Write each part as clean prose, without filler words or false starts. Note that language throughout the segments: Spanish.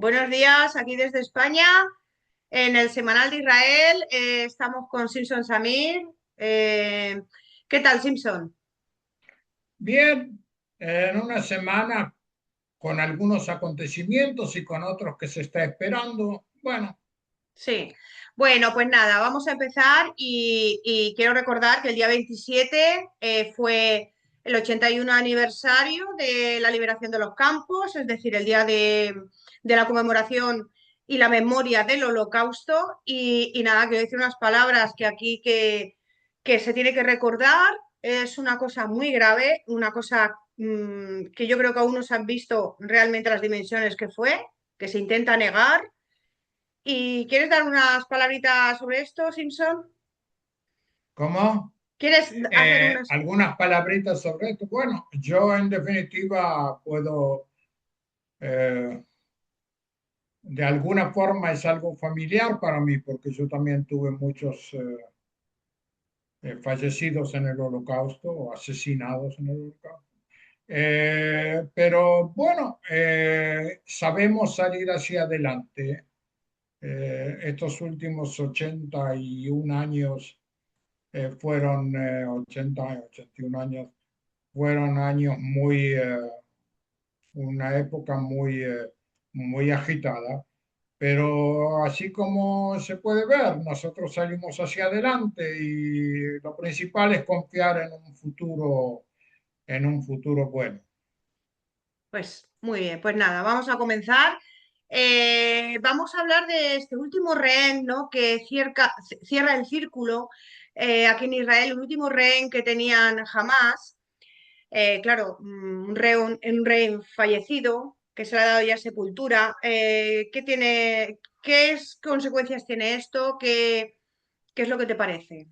Buenos días, aquí desde España, en el Semanal de Israel. Estamos con Simpson Samir. Eh, ¿Qué tal, Simpson? Bien, en una semana con algunos acontecimientos y con otros que se está esperando. Bueno, Sí. Bueno, pues nada, vamos a empezar y quiero recordar que el día 27 fue el 81 aniversario de la liberación de los campos, es decir, el día de la conmemoración y la memoria del Holocausto. Y nada, quiero decir unas palabras que aquí que se tiene que recordar. Es una cosa muy grave, una cosa que yo creo que aún no se han visto realmente las dimensiones que fue, que se intenta negar. ¿Y quieres dar unas palabritas sobre esto, Simpson? ¿cómo? ¿Quieres hacer unas... Algunas palabritas sobre esto. Bueno, yo en definitiva puedo, eh, de alguna forma es algo familiar para mí, porque yo también tuve muchos fallecidos en el Holocausto o asesinados en el Holocausto. Pero bueno, sabemos salir hacia adelante. Estos últimos 81 años fueron 81 años, fueron años una época muy agitada, pero así como se puede ver, nosotros salimos hacia adelante y lo principal es confiar en un futuro bueno. Pues muy bien, pues nada, vamos a comenzar. Vamos a hablar de este último rehén, ¿no? Que cierra el círculo aquí en Israel, el último rehén que tenían jamás. Claro, un rehén fallecido, que se le ha dado ya sepultura. ¿Qué consecuencias tiene esto? ¿Qué es lo que te parece?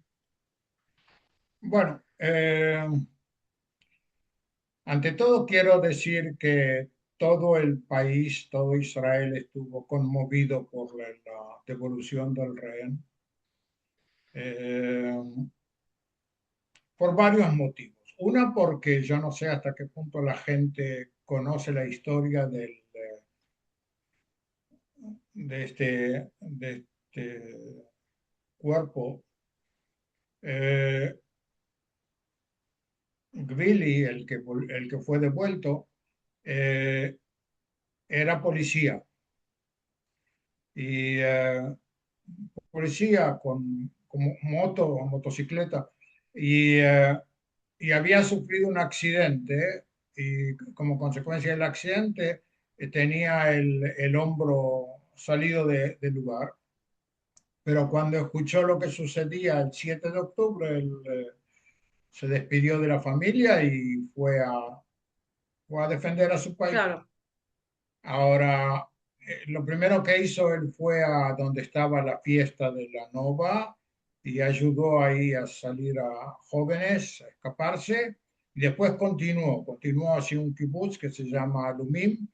Bueno, ante todo quiero decir que todo el país, todo Israel estuvo conmovido por la devolución del rehén eh, por varios motivos. Una, porque yo no sé hasta qué punto la gente conoce la historia de este cuerpo. Eh, Gvili, el que fue devuelto, eh, era policía y policía con como moto o motocicleta y, y había sufrido un accidente y como consecuencia del accidente tenía el hombro salido del lugar. Pero cuando escuchó lo que sucedía el 7 de octubre, él se despidió de la familia y fue a defender a su país. Claro, Ahora, lo primero que hizo él fue a donde estaba la fiesta de la Nova y ayudó ahí a salir a jóvenes, a escaparse. Y después continuó hacia un kibutz que se llama Alumim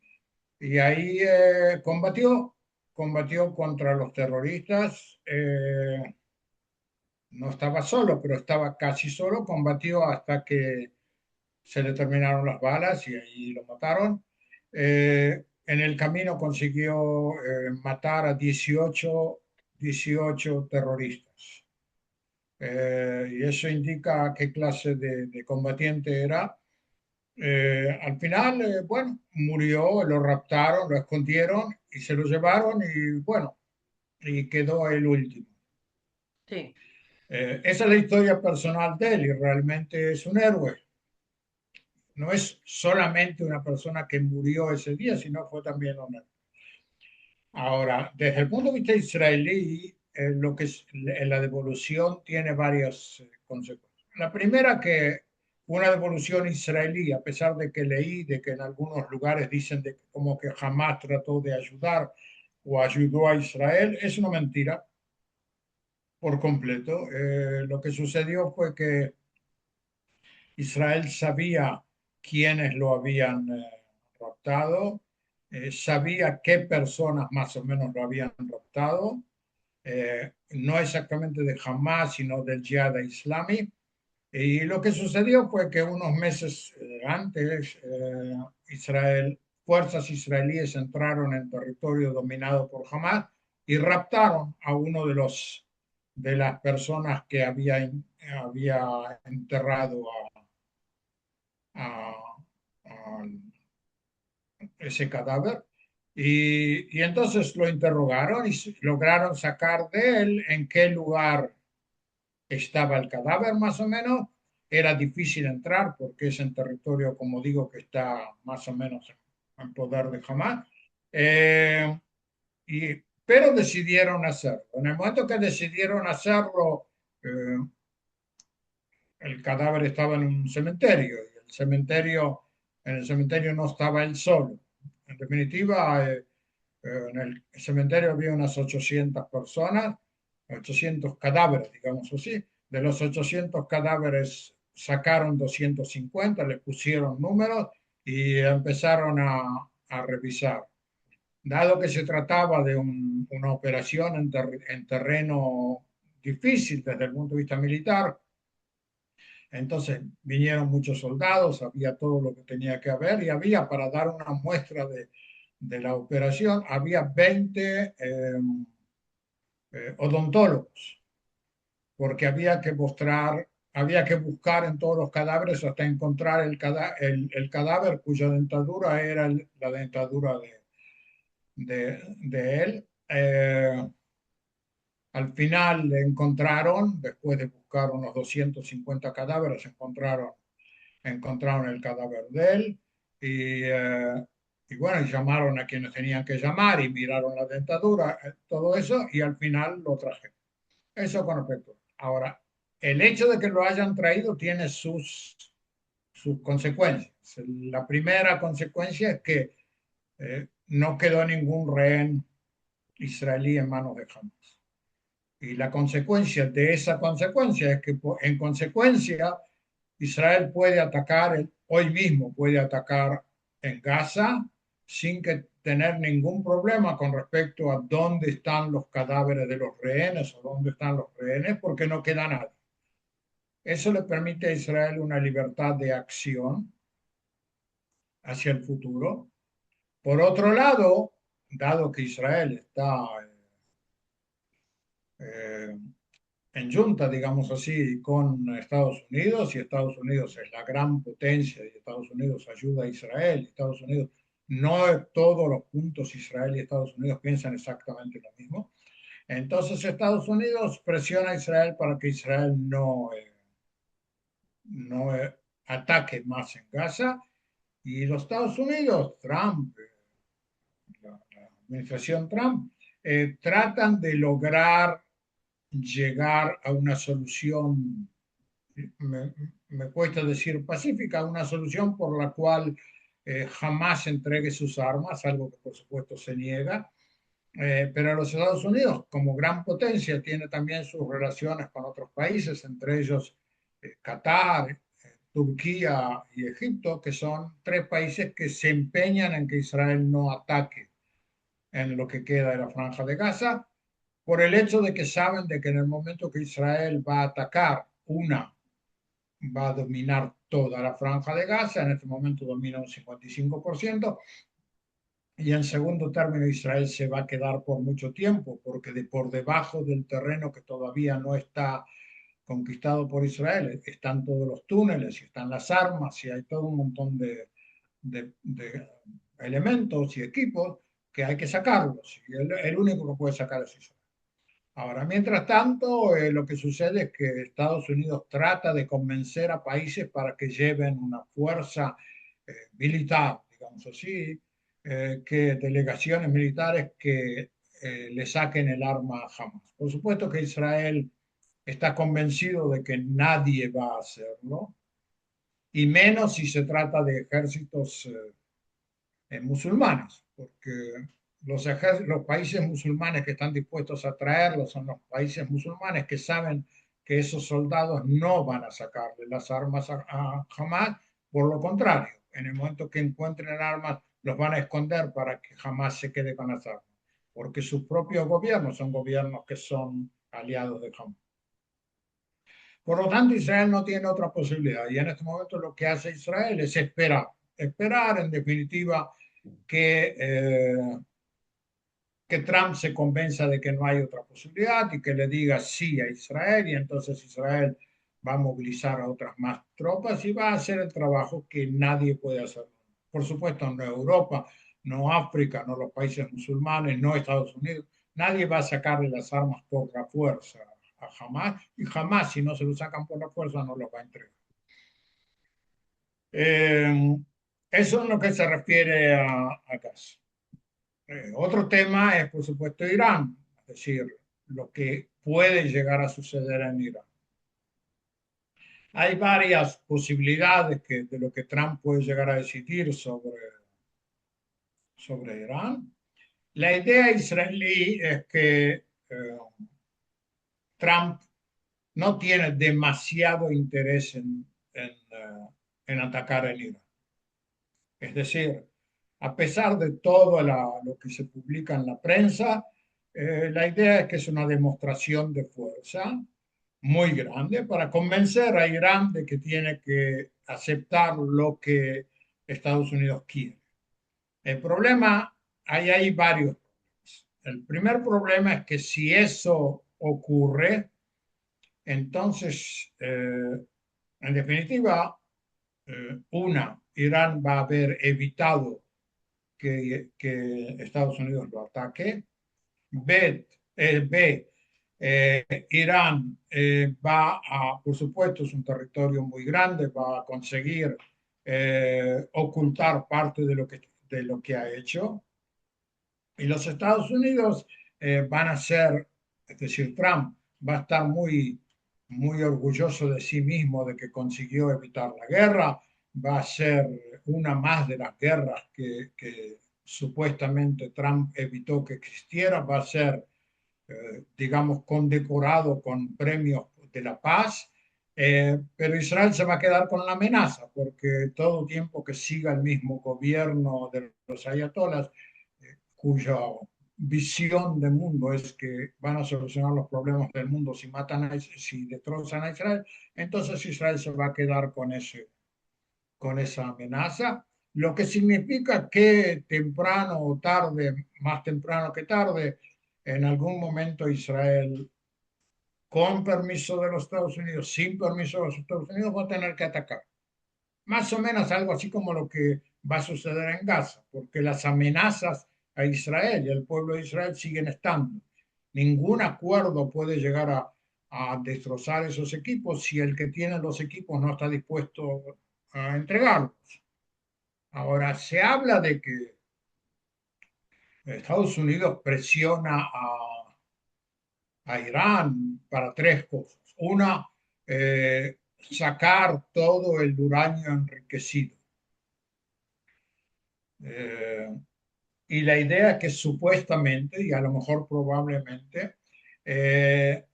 y ahí combatió contra los terroristas. No estaba solo, pero estaba casi solo. Combatió hasta que se le terminaron las balas y ahí lo mataron. En el camino consiguió matar a 18 terroristas. Y eso indica qué clase de combatiente era. Al final, bueno, murió, lo raptaron, lo escondieron y se lo llevaron y bueno, y quedó el último. sí. Esa es la historia personal de él y realmente es un héroe. No es solamente una persona que murió ese día, sino fue también una. Ahora, desde el punto de vista israelí, lo que es la devolución tiene varias consecuencias. La primera, que una devolución israelí, a pesar de que leí de que en algunos lugares dicen de que como que jamás trató de ayudar o ayudó a Israel, es una mentira por completo. Lo que sucedió fue que Israel sabía quiénes lo habían raptado, sabía qué personas más o menos lo habían raptado, no exactamente de Hamas, sino del Jihad Islami. Y lo que sucedió fue que unos meses antes Israel fuerzas israelíes entraron en territorio dominado por Hamas y raptaron a uno de las personas que había enterrado a- a ese cadáver. Y entonces lo interrogaron y lograron sacar de él en qué lugar estaba el cadáver más o menos. Era difícil entrar porque es en territorio, como digo, que está más o menos en poder de Hamas. Eh, pero decidieron hacerlo. En el momento que decidieron hacerlo, eh, el cadáver estaba en un cementerio y en el cementerio no estaba él solo. En definitiva, en el cementerio había unas 800 personas, 800 cadáveres, digamos así. De los 800 cadáveres sacaron 250, le pusieron números y empezaron a revisar. Dado que se trataba de una operación en terreno difícil desde el punto de vista militar, entonces vinieron muchos soldados, había todo lo que tenía que haber y había, para dar una muestra de la operación, había 20 odontólogos, porque había que buscar en todos los cadáveres hasta encontrar el cadáver cuya dentadura era la dentadura de él. Al final le encontraron, después de buscar unos 250 cadáveres, encontraron el cadáver de él y bueno, y llamaron a quienes tenían que llamar y miraron la dentadura, todo eso, y al final lo trajeron. Eso con respecto. Ahora, el hecho de que lo hayan traído tiene sus consecuencias. La primera consecuencia es que no quedó ningún rehén israelí en manos de Hamas. Y la consecuencia de esa consecuencia es que, en consecuencia, Israel puede atacar, hoy mismo puede atacar en Gaza sin que tener ningún problema con respecto a dónde están los cadáveres de los rehenes o dónde están los rehenes, porque no queda nadie. Eso le permite a Israel una libertad de acción hacia el futuro. Por otro lado, dado que Israel está eh, en junta, digamos así, con Estados Unidos, y Estados Unidos es la gran potencia, y Estados Unidos ayuda a Israel, y Estados Unidos, no todos los puntos Israel y Estados Unidos piensan exactamente lo mismo. Entonces Estados Unidos presiona a Israel para que Israel no ataque más en Gaza, y los Estados Unidos, Trump, la administración Trump, tratan de lograr llegar a una solución, me, me cuesta decir pacífica, una solución por la cual jamás entregue sus armas, algo que por supuesto se niega. Pero los Estados Unidos, como gran potencia, tiene también sus relaciones con otros países, entre ellos Qatar, Turquía y Egipto, que son tres países que se empeñan en que Israel no ataque en lo que queda de la Franja de Gaza, por el hecho de que saben de que en el momento que Israel va a atacar va a dominar toda la Franja de Gaza, en este momento domina un 55%, y en segundo término Israel se va a quedar por mucho tiempo, porque por debajo del terreno que todavía no está conquistado por Israel están todos los túneles, y están las armas, y hay todo un montón de elementos y equipos que hay que sacarlos, y el único que puede sacar es Israel. Ahora, mientras tanto, lo que sucede es que Estados Unidos trata de convencer a países para que lleven una fuerza militar, digamos así, que delegaciones militares que le saquen el arma a Hamas. Por supuesto que Israel está convencido de que nadie va a hacerlo, y menos si se trata de ejércitos musulmanes, porque los países musulmanes que están dispuestos a traerlos son los países musulmanes que saben que esos soldados no van a sacarle las armas a Hamas, por lo contrario, en el momento que encuentren armas, los van a esconder para que jamás se quede con las armas, porque sus propios gobiernos son gobiernos que son aliados de Hamas. Por lo tanto, Israel no tiene otra posibilidad, y en este momento lo que hace Israel es esperar, esperar en definitiva que, que Trump se convenza de que no hay otra posibilidad y que le diga sí a Israel, y entonces Israel va a movilizar a otras más tropas y va a hacer el trabajo que nadie puede hacer. Por supuesto, no Europa, no África, no los países musulmanes, no Estados Unidos. Nadie va a sacarle las armas por la fuerza a Hamas, y jamás, si no se lo sacan por la fuerza, no los va a entregar. Eh, Eso es lo que se refiere a Gaza. Otro tema es, por supuesto, Irán, es decir, lo que puede llegar a suceder en Irán. Hay varias posibilidades de lo que Trump puede llegar a decidir sobre Irán. La idea israelí es que Trump no tiene demasiado interés en atacar en Irán. Es decir, a pesar de todo lo que se publica en la prensa, la idea es que es una demostración de fuerza muy grande para convencer a Irán de que tiene que aceptar lo que Estados Unidos quiere. El problema, hay varios problemas. El primer problema es que si eso ocurre, entonces, en definitiva, Irán va a haber evitado que Estados Unidos lo ataque. B, Irán va a, por supuesto, es un territorio muy grande, va a conseguir ocultar parte de lo que ha hecho. Y los Estados Unidos van a ser, es decir, Trump va a estar muy orgulloso de sí mismo de que consiguió evitar la guerra, va a ser una más de las guerras que supuestamente Trump evitó que existiera, va a ser, digamos, condecorado con premios de la paz, pero Israel se va a quedar con la amenaza, porque todo tiempo que siga el mismo gobierno de los ayatolás, cuya visión de mundo es que van a solucionar los problemas del mundo si si destrozan a Israel, entonces Israel se va a quedar con esa amenaza, lo que significa que temprano o tarde, más temprano que tarde, en algún momento Israel, con permiso de los Estados Unidos, sin permiso de los Estados Unidos, va a tener que atacar. Más o menos algo así como lo que va a suceder en Gaza, porque las amenazas a Israel y al pueblo de Israel siguen estando. Ningún acuerdo puede llegar a destrozar esos equipos si el que tiene los equipos no está dispuesto a entregarlos. Ahora, se habla de que Estados Unidos presiona a Irán para tres cosas. Una, sacar todo el uranio enriquecido. Eh, y la idea es que supuestamente, y a lo mejor probablemente, eh,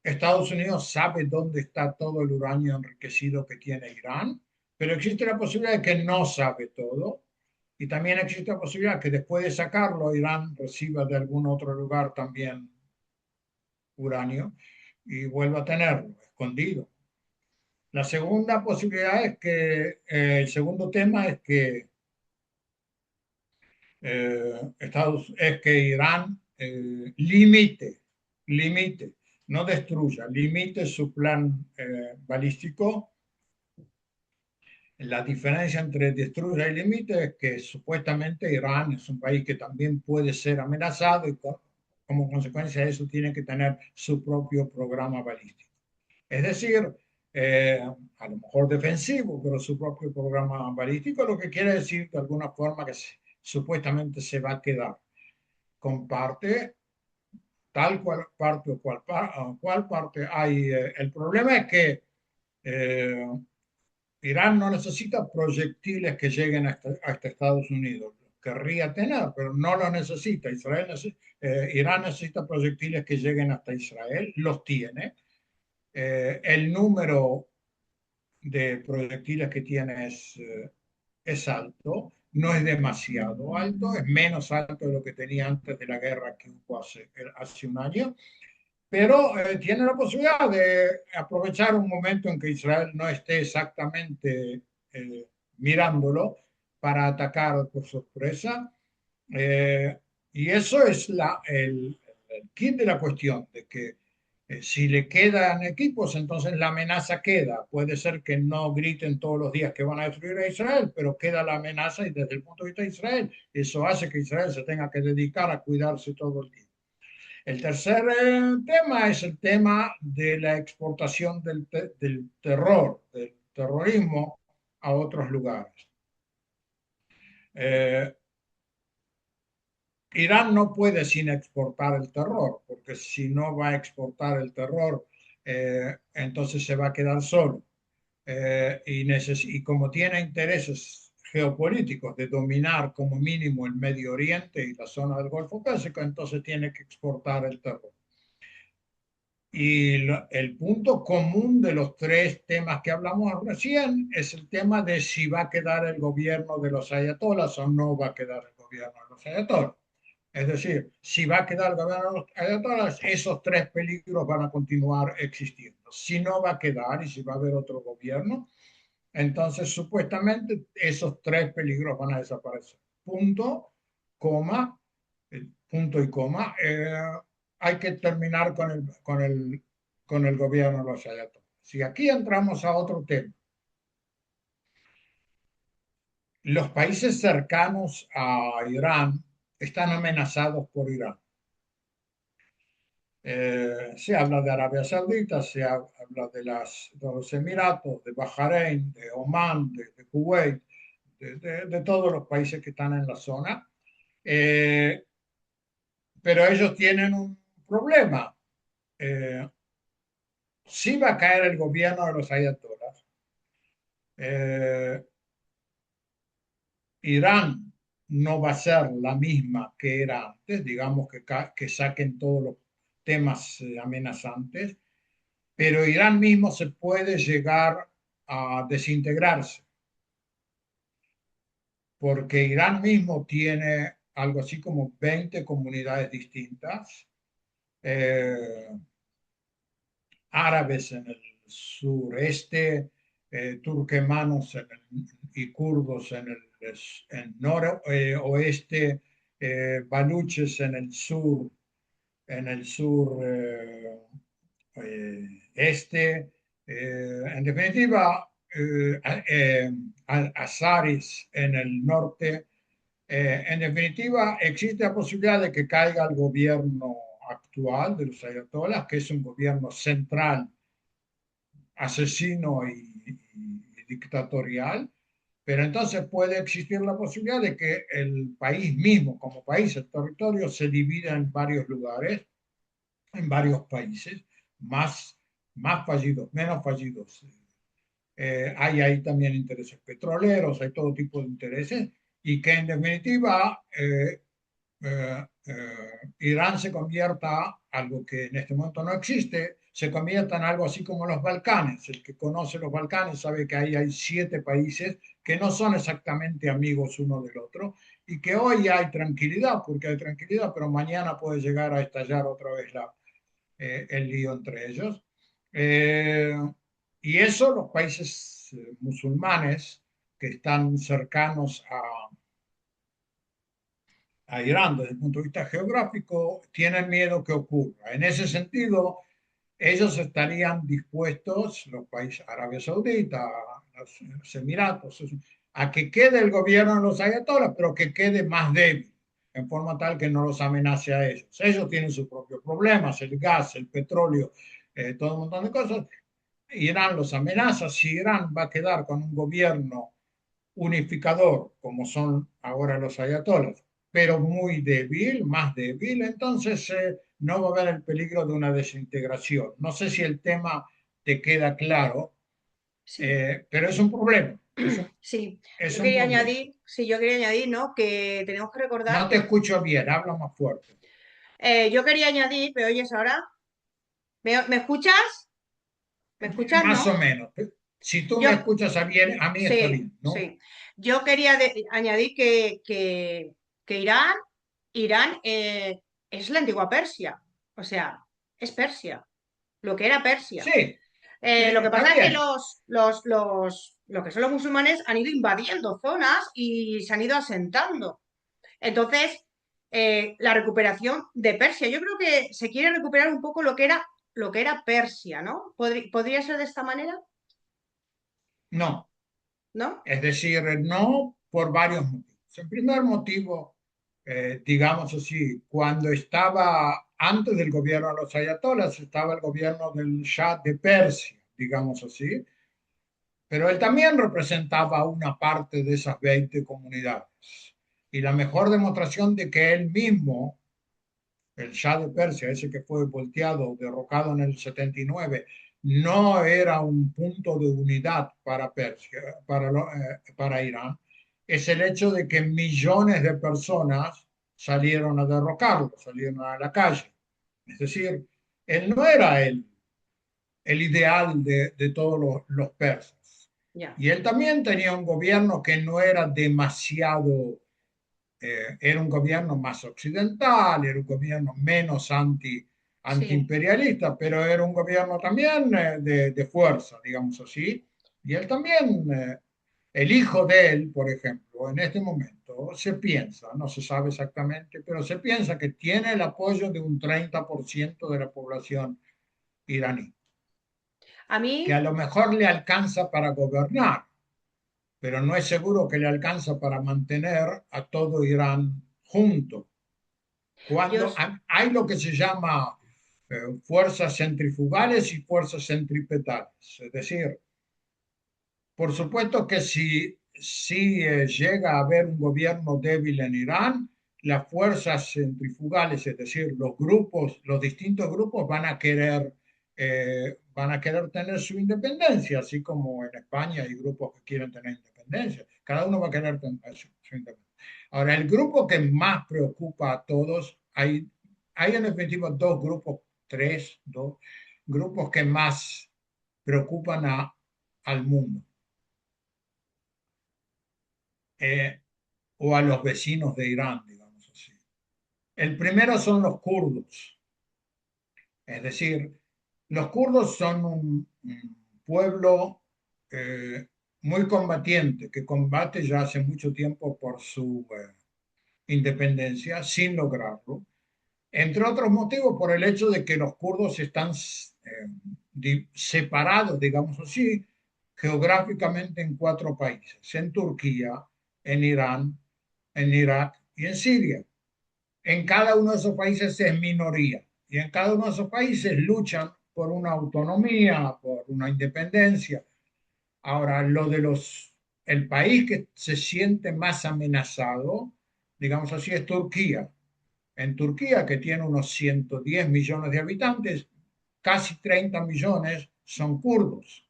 Estados Unidos sabe dónde está todo el uranio enriquecido que tiene Irán, pero existe la posibilidad de que no sabe todo. Y también existe la posibilidad que después de sacarlo, Irán reciba de algún otro lugar también uranio y vuelva a tenerlo escondido. La segunda posibilidad es que, el segundo tema es que es que Irán limite, no destruya, limite su plan balístico. La diferencia entre destruya y limite es que supuestamente Irán es un país que también puede ser amenazado y como consecuencia de eso tiene que tener su propio programa balístico. Es decir, a lo mejor defensivo, pero su propio programa balístico, lo que quiere decir de alguna forma que supuestamente se va a quedar con parte, tal cual parte o cual parte hay. El problema es que eh, Irán no necesita proyectiles que lleguen hasta Estados Unidos. Querría tener, pero no lo necesita. Irán necesita proyectiles que lleguen hasta Israel, los tiene. El número de proyectiles que tiene es alto, no es demasiado alto, es menos alto de lo que tenía antes de la guerra que hubo hace un año, pero tiene la posibilidad de aprovechar un momento en que Israel no esté exactamente mirándolo para atacar por sorpresa. Eh, y eso es el kit de la cuestión, de que si le quedan equipos, entonces la amenaza queda. Puede ser que no griten todos los días que van a destruir a Israel, pero queda la amenaza y desde el punto de vista de Israel, eso hace que Israel se tenga que dedicar a cuidarse todo el día. El tercer tema es el tema de la exportación del terror, del terrorismo a otros lugares. Eh, Irán no puede sin exportar el terror, porque si no va a exportar el terror, entonces se va a quedar solo. Y como tiene intereses geopolíticos de dominar como mínimo el Medio Oriente y la zona del Golfo Pérsico, entonces tiene que exportar el terror. Y el punto común de los tres temas que hablamos recién es el tema de si va a quedar el gobierno de los ayatolás o no va a quedar el gobierno de los ayatolás. Es decir, si va a quedar el gobierno de los ayatolás, esos tres peligros van a continuar existiendo. Si no va a quedar y si va a haber otro gobierno, entonces supuestamente esos tres peligros van a desaparecer. Punto, coma, punto y coma. Hay que terminar con el gobierno de los ayatolás. Si aquí entramos a otro tema, los países cercanos a Irán están amenazados por Irán. Se habla de Arabia Saudita, se habla de los Emiratos, de Bahrein, de Omán, de Kuwait, de todos los países que están en la zona. Eh, pero ellos tienen un problema. Eh, si va a caer el gobierno de los ayatolás, eh, Irán no va a ser la misma que era antes, digamos que saquen todos los temas amenazantes, pero Irán mismo se puede llegar a desintegrarse, porque Irán mismo tiene algo así como 20 comunidades distintas, eh, árabes en el sureste, turquemanos y kurdos en el noroeste, baluches en el sur este. En definitiva, azaris en el norte. En definitiva, existe la posibilidad de que caiga el gobierno actual de los ayatolás, que es un gobierno central, asesino y dictatorial, pero entonces puede existir la posibilidad de que el país mismo, como país, el territorio, se divida en varios lugares, en varios países, más, más fallidos, menos fallidos. Hay ahí también intereses petroleros, hay todo tipo de intereses, y que en definitiva Irán se convierta, algo que en este momento no existe, se convierta en algo así como los Balcanes. El que conoce los Balcanes sabe que ahí hay 7 países que no son exactamente amigos uno del otro y que hoy hay tranquilidad, porque hay tranquilidad, pero mañana puede llegar a estallar otra vez el lío entre ellos. Eh, y eso los países musulmanes que están cercanos a Irán desde el punto de vista geográfico, tienen miedo que ocurra. En ese sentido, ellos estarían dispuestos, los países, Arabia Saudita, los Emiratos, a que quede el gobierno de los ayatolás, pero que quede más débil, en forma tal que no los amenace a ellos. Ellos tienen sus propios problemas, el gas, el petróleo, todo un montón de cosas. Irán los amenaza. Si Irán va a quedar con un gobierno unificador, como son ahora los ayatolás, pero muy débil, más débil, entonces no va a haber el peligro de una desintegración. No sé si el tema te queda claro, Sí, pero es un problema, sí. es un problema. Yo quería añadir, ¿no? Que tenemos que recordar. No te escucho bien, habla más fuerte. Yo quería añadir, ¿me oyes ahora? ¿Me escuchas? ¿Me escuchas, Más o no? menos. Si tú me Yo, escuchas a mí está sí, bien, ¿no? sí. Yo quería añadir que Irán es la antigua Persia. O sea, es Persia, lo que era Persia. Sí, Lo que pasa es que también. lo que son los musulmanes han ido invadiendo zonas y se han ido asentando. Entonces, la recuperación de Persia, yo creo que se quiere recuperar un poco lo que era Persia, ¿no? ¿Podría ser de esta manera? No, ¿No? es decir, no por varios motivos. El primer motivo, digamos así, cuando estaba antes del gobierno de los ayatolás, estaba el gobierno del Shah de Persia, digamos así, pero él también representaba una parte de esas 20 comunidades. Y la mejor demostración de que él mismo, el Shah de Persia, ese que fue volteado, derrocado en el 79, no era un punto de unidad para Persia, para Irán, es el hecho de que millones de personas salieron a derrocarlo, salieron a la calle. Es decir, él no era el ideal de todos los persas. Ya. Y él también tenía un gobierno que no era demasiado, era un gobierno más occidental, era un gobierno menos Sí. antiimperialista, pero era un gobierno también de fuerza, digamos así. Y él también, el hijo de él, por ejemplo, en este momento se piensa, no se sabe exactamente, pero se piensa que tiene el apoyo de un 30% de la población iraní, A que a mí, lo mejor le alcanza para gobernar, pero no es seguro que le alcanza para mantener a todo Irán junto. yo, Cuando hay lo que se llama fuerzas centrifugales y fuerzas centripetales, es decir, por supuesto que si llega a haber un gobierno débil en Irán, las fuerzas centrifugales, es decir, los grupos, los distintos grupos van a querer tener su independencia, así como en España hay grupos que quieren tener independencia. Cada uno va a querer tener su independencia. Ahora, el grupo que más preocupa a todos, hay en efectivo dos grupos, dos grupos que más preocupan al mundo. eh, o a los vecinos de Irán, digamos así. El primero son los kurdos, es decir, los kurdos son un pueblo muy combatiente que combate ya hace mucho tiempo por su independencia sin lograrlo, entre otros motivos por el hecho de que los kurdos están separados, digamos así, geográficamente en cuatro países, en Turquía, en Irán, en Irak y en Siria. En cada uno de esos países es minoría y en cada uno de esos países luchan por una autonomía, por una independencia. Ahora, el país que se siente más amenazado, digamos así, es Turquía. En Turquía, que tiene unos 110 millones de habitantes, casi 30 millones son kurdos.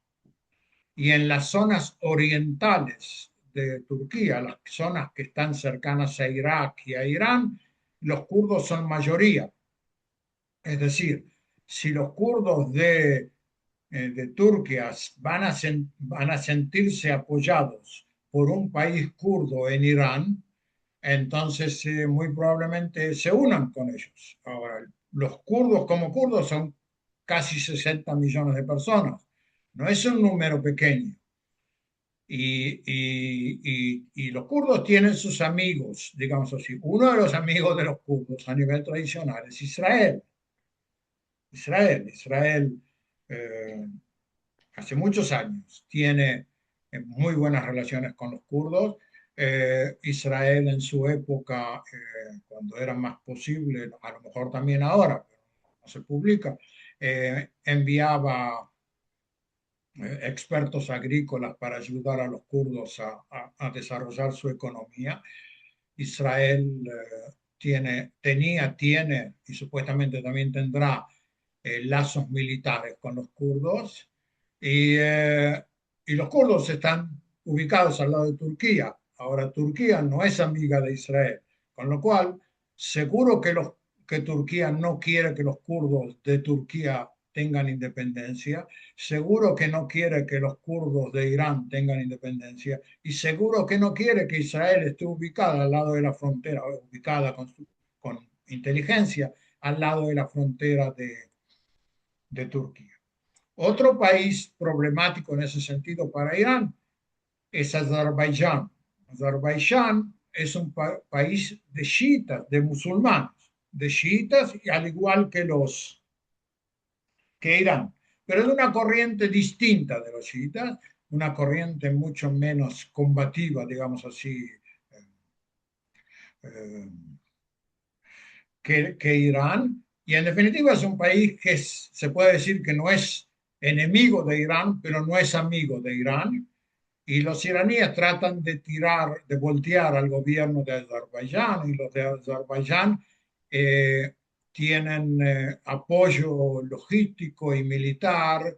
Y en las zonas orientales de Turquía, las zonas que están cercanas a Irak y a Irán, los kurdos son mayoría. Es decir, si los kurdos de Turquía van a sentirse apoyados por un país kurdo en Irán, entonces muy probablemente se unan con ellos. Ahora, los kurdos como kurdos son casi 60 millones de personas. No es un número pequeño. Y los kurdos tienen sus amigos, digamos así. Uno de los amigos de los kurdos a nivel tradicional es Israel. Israel eh, hace muchos años tiene muy buenas relaciones con los kurdos. Israel en su época, cuando era más posible, a lo mejor también ahora, pero no se publica, enviaba expertos agrícolas para ayudar a los kurdos a desarrollar su economía. Israel tiene y supuestamente también tendrá lazos militares con los kurdos y, eh, y los kurdos están ubicados al lado de Turquía. Ahora, Turquía no es amiga de Israel, con lo cual seguro que Turquía no quiere que los kurdos de Turquía tengan independencia, seguro que no quiere que los kurdos de Irán tengan independencia y seguro que no quiere que Israel esté ubicada al lado de la frontera, ubicada con inteligencia al lado de la frontera de Turquía. Otro país problemático en ese sentido para Irán es Azerbaiyán. Azerbaiyán es un país de chiitas, de musulmanes, de chiitas, al igual que que Irán, pero de una corriente distinta de los chiitas, una corriente mucho menos combativa, digamos así, eh, que Irán. Y en definitiva es un país que se puede decir que no es enemigo de Irán, pero no es amigo de Irán. Y los iraníes tratan de tirar, de voltear al gobierno de Azerbaiyán, y los de Azerbaiyán eh, tienen apoyo logístico y militar,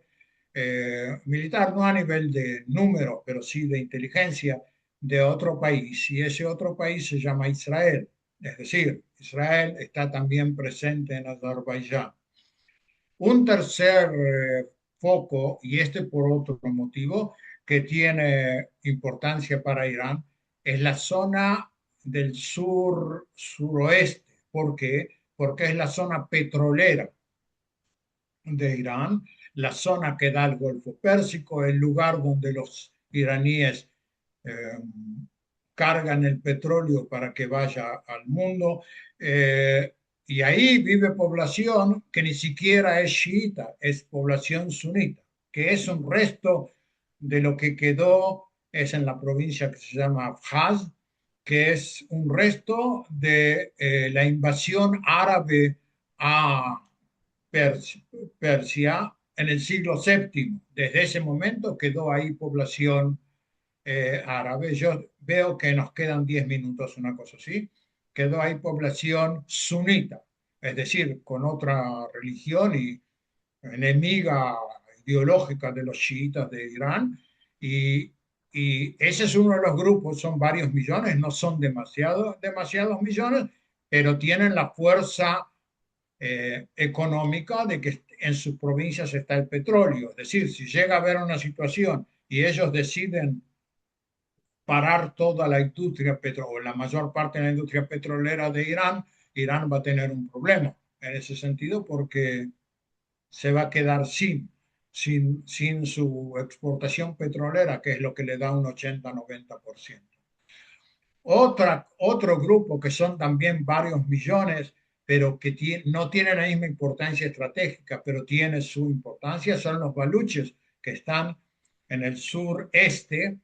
militar no a nivel de números, pero sí de inteligencia de otro país. Y ese otro país se llama Israel. Es decir, Israel está también presente en Azerbaiyán. Un tercer foco, y este por otro motivo, que tiene importancia para Irán, es la zona del sur suroeste. ¿Por qué? Porque es la zona petrolera de Irán, la zona que da al Golfo Pérsico, el lugar donde los iraníes eh, cargan el petróleo para que vaya al mundo. Y ahí vive población que ni siquiera es chiita, es población sunita, que es un resto de lo que quedó, es en la provincia que se llama Abjaz, que es un resto de la invasión árabe a Persia, Persia en el siglo VII. Desde ese momento quedó ahí población árabe. Yo veo que nos quedan 10 minutos, una cosa así. Quedó ahí población sunita, es decir, con otra religión y enemiga ideológica de los chiitas de Irán. Y, y ese es uno de los grupos, son varios millones, no son demasiados millones, pero tienen la fuerza económica de que en sus provincias está el petróleo. Es decir, si llega a haber una situación y ellos deciden parar toda la industria petrolera, la mayor parte de la industria petrolera de Irán, Irán va a tener un problema en ese sentido porque se va a quedar sin su exportación petrolera, que es lo que le da un 80-90%. Otro grupo que son también varios millones, pero que no tienen la misma importancia estratégica, pero tiene su importancia, son los baluches, que están en el sureste,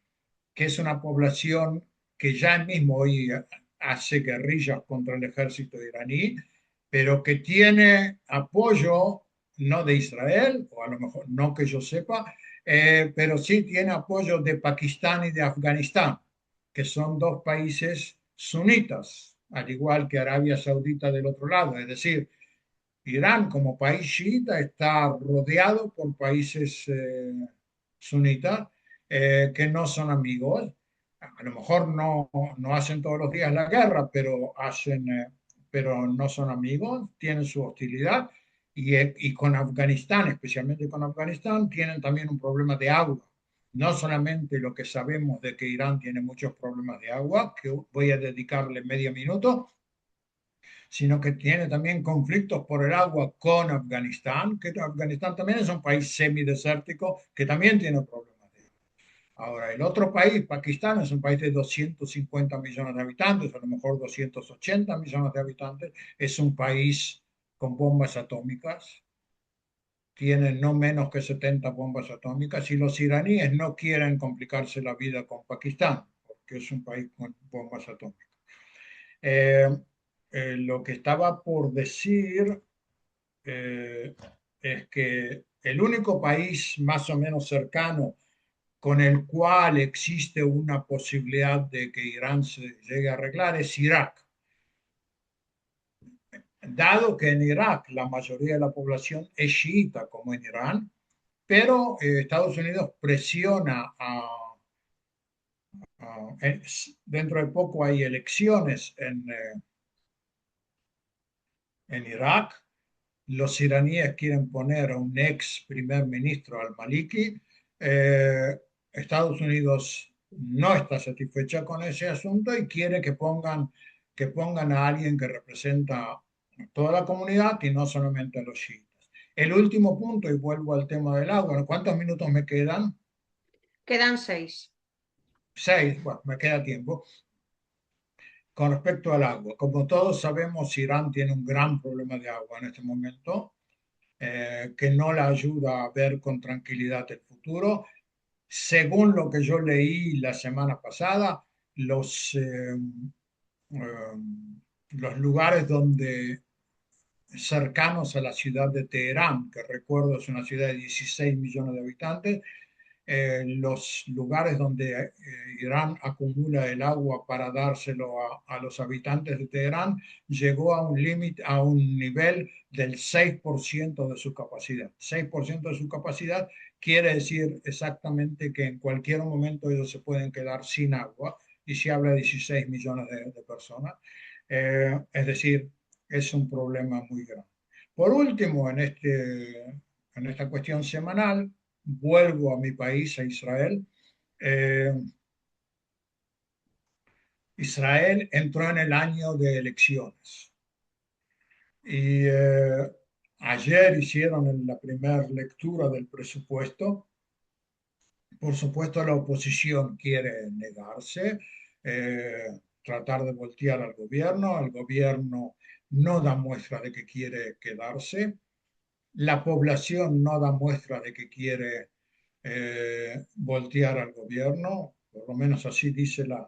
que es una población que ya mismo hoy hace guerrillas contra el ejército iraní, pero que tiene apoyo no de Israel, o a lo mejor no que yo sepa, pero sí tiene apoyo de Pakistán y de Afganistán, que son dos países sunitas, al igual que Arabia Saudita del otro lado. Es decir, Irán como país chiita está rodeado por países sunitas que no son amigos. A lo mejor no hacen todos los días la guerra, pero no son amigos, tienen su hostilidad. Y con Afganistán, especialmente con Afganistán, tienen también un problema de agua. No solamente lo que sabemos de que Irán tiene muchos problemas de agua, que voy a dedicarle medio minuto, sino que tiene también conflictos por el agua con Afganistán, que Afganistán también es un país semidesértico que también tiene problemas de agua. Ahora, el otro país, Pakistán, es un país de 250 millones de habitantes, a lo mejor 280 millones de habitantes, es un país con bombas atómicas, tiene no menos que 70 bombas atómicas, y los iraníes no quieren complicarse la vida con Pakistán, porque es un país con bombas atómicas. Eh, lo que estaba por decir eh, es que el único país más o menos cercano con el cual existe una posibilidad de que Irán se llegue a arreglar es Irak, dado que en Irak la mayoría de la población es chiita como en Irán, pero Estados Unidos presiona dentro de poco hay elecciones en Irak. Los iraníes quieren poner a un ex primer ministro al-Maliki. Eh, Estados Unidos no está satisfecha con ese asunto y quiere que pongan a alguien que representa a toda la comunidad y no solamente a los chiitas. El último punto, y vuelvo al tema del agua, ¿cuántos minutos me quedan? Quedan 6. Seis, bueno, me queda tiempo. Con respecto al agua, como todos sabemos, Irán tiene un gran problema de agua en este momento, que no la ayuda a ver con tranquilidad el futuro. Según lo que yo leí la semana pasada, los, eh, eh, los lugares donde cercanos a la ciudad de Teherán, que recuerdo es una ciudad de 16 millones de habitantes, los lugares donde Irán acumula el agua para dárselo a los habitantes de Teherán, llegó a un límite, a un nivel del 6% de su capacidad. 6% de su capacidad quiere decir exactamente que en cualquier momento ellos se pueden quedar sin agua, y se habla de 16 millones de personas. Es decir, es un problema muy grande. Por último, en esta cuestión semanal, vuelvo a mi país, a Israel. Eh, Israel entró en el año de elecciones y ayer hicieron la primera lectura del presupuesto. Por supuesto, la oposición quiere negarse, tratar de voltear al gobierno. El gobierno no da muestra de que quiere quedarse. La población no da muestra de que quiere voltear al gobierno, por lo menos así dice las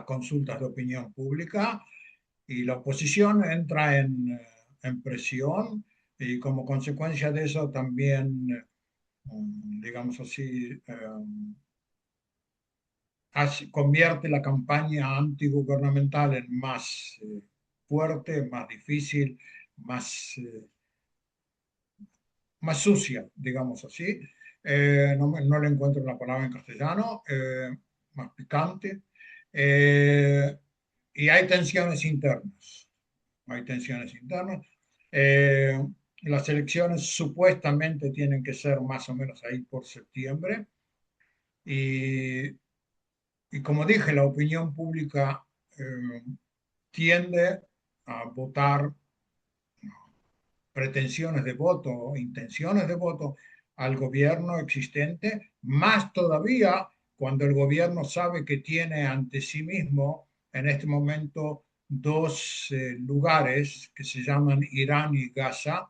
consultas de opinión pública, y la oposición entra en presión, y como consecuencia de eso también, digamos así, convierte la campaña antigubernamental en más fuerte, más difícil, más más sucia, digamos así. No le encuentro la palabra en castellano, más picante. Eh, y hay tensiones internas. Hay tensiones internas. Eh, las elecciones supuestamente tienen que ser más o menos ahí por septiembre. Y, y como dije, la opinión pública tiende a votar pretensiones de voto o intenciones de voto al gobierno existente, más todavía cuando el gobierno sabe que tiene ante sí mismo en este momento dos lugares que se llaman Irán y Gaza,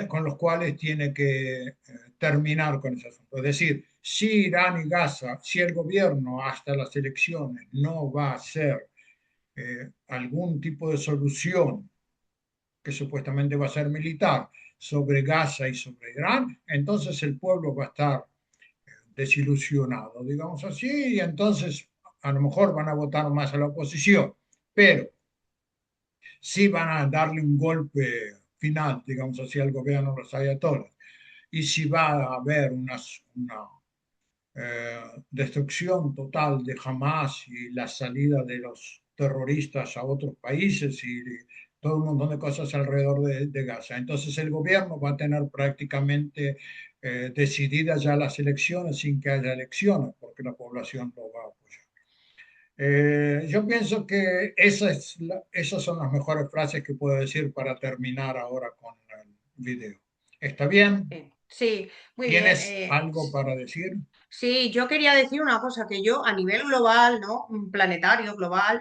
con los cuales tiene que terminar con ese asunto. Es decir, si Irán y Gaza, si el gobierno hasta las elecciones no va a hacer algún tipo de solución que supuestamente va a ser militar, sobre Gaza y sobre Irán, entonces el pueblo va a estar desilusionado, digamos así, y entonces a lo mejor van a votar más a la oposición, pero sí van a darle un golpe final, digamos así, al gobierno de los ayatolás. Y si va a haber una destrucción total de Hamas y la salida de los terroristas a otros países y todo un montón de cosas alrededor de Gaza. Entonces el gobierno va a tener prácticamente decididas ya las elecciones sin que haya elecciones, porque la población lo va a apoyar. Yo pienso que esas son las mejores frases que puedo decir para terminar ahora con el video. ¿Está bien? Sí, muy bien. ¿Tienes algo para decir? Sí, yo quería decir una cosa, que yo a nivel global, ¿no? Un planetario, global,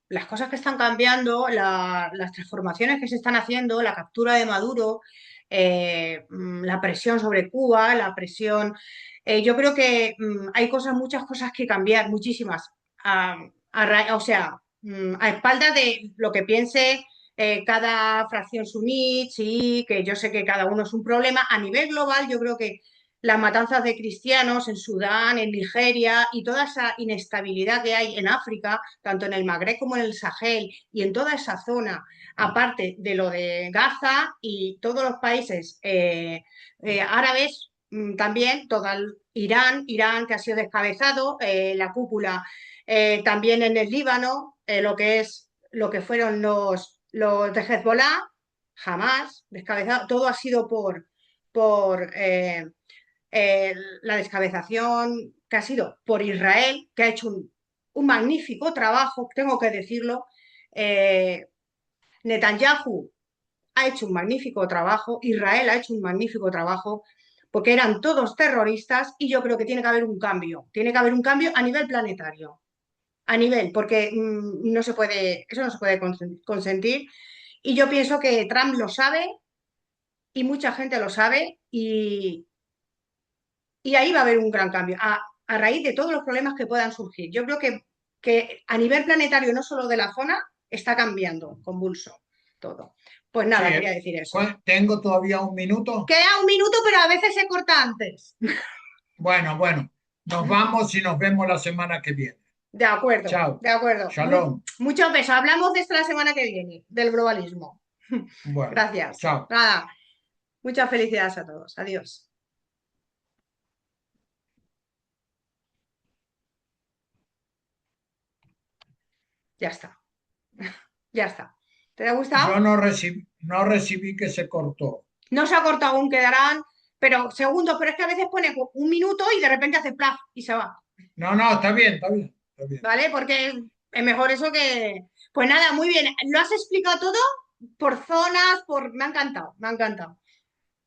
las cosas que están cambiando, las transformaciones que se están haciendo, la captura de Maduro, la presión sobre Cuba, la presión, yo creo que hay cosas, muchas cosas que cambiar, muchísimas, o sea, a espaldas de lo que piense cada fracción suní, chií, que yo sé que cada uno es un problema, a nivel global yo creo que las matanzas de cristianos en Sudán, en Nigeria y toda esa inestabilidad que hay en África, tanto en el Magreb como en el Sahel y en toda esa zona, aparte de lo de Gaza y todos los países árabes, también todo Irán que ha sido descabezado, la cúpula también en el Líbano, lo que fueron los de Hezbollah, jamás descabezado, todo ha sido por la descabezación que ha sido por Israel, que ha hecho un magnífico trabajo, tengo que decirlo. Eh, Netanyahu ha hecho un magnífico trabajo, Israel ha hecho un magnífico trabajo, porque eran todos terroristas y yo creo que tiene que haber un cambio a nivel planetario, a nivel, porque no se puede, eso no se puede consentir y yo pienso que Trump lo sabe y mucha gente lo sabe y ahí va a haber un gran cambio, a raíz de todos los problemas que puedan surgir. Yo creo que a nivel planetario, no solo de la zona, está cambiando, convulso, todo. Pues Sí, nada, quería decir eso. tengo todavía un minuto. Queda un minuto, pero a veces se corta antes. Bueno, bueno, nos vamos y nos vemos la semana que viene. De acuerdo, Chao, de acuerdo. shalom. Muchos besos. Hablamos de esto la semana que viene, del globalismo. Bueno, Gracias. chao. Nada, muchas felicidades a todos. Adiós. Ya está, ya está. ¿Te ha Yo gustado? no recibí que se cortó. No se ha cortado aún, quedarán, pero segundos, pero es que a veces pone un minuto y de repente hace plaf y se va, No, no, está bien, está bien, está bien. ¿vale? Porque es mejor eso que... Pues nada, muy bien. ¿Lo has explicado todo? Por zonas, por... Me ha encantado, me ha encantado.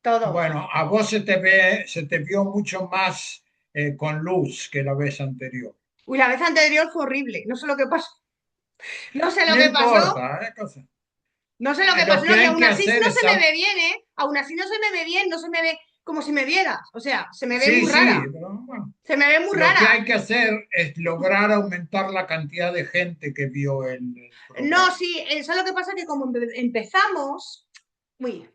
Todo. Bueno, a vos se te vio mucho más con luz que la vez anterior. Uy, la vez anterior fue horrible. No sé lo que pasó. No sé lo No que pasó. importa, cosa. No sé lo que Lo pasó. que No, y hay aún que así hacer no es... se me ve bien, ¿eh? Aún así no se me ve bien, no se me ve como si me vieras. O sea, se me ve Sí, muy sí, rara. pero bueno, Se me ve muy lo que rara. hay que hacer es lograr aumentar la cantidad de gente que vio el No, programa. sí, eso es lo que pasa que como empezamos... Uy,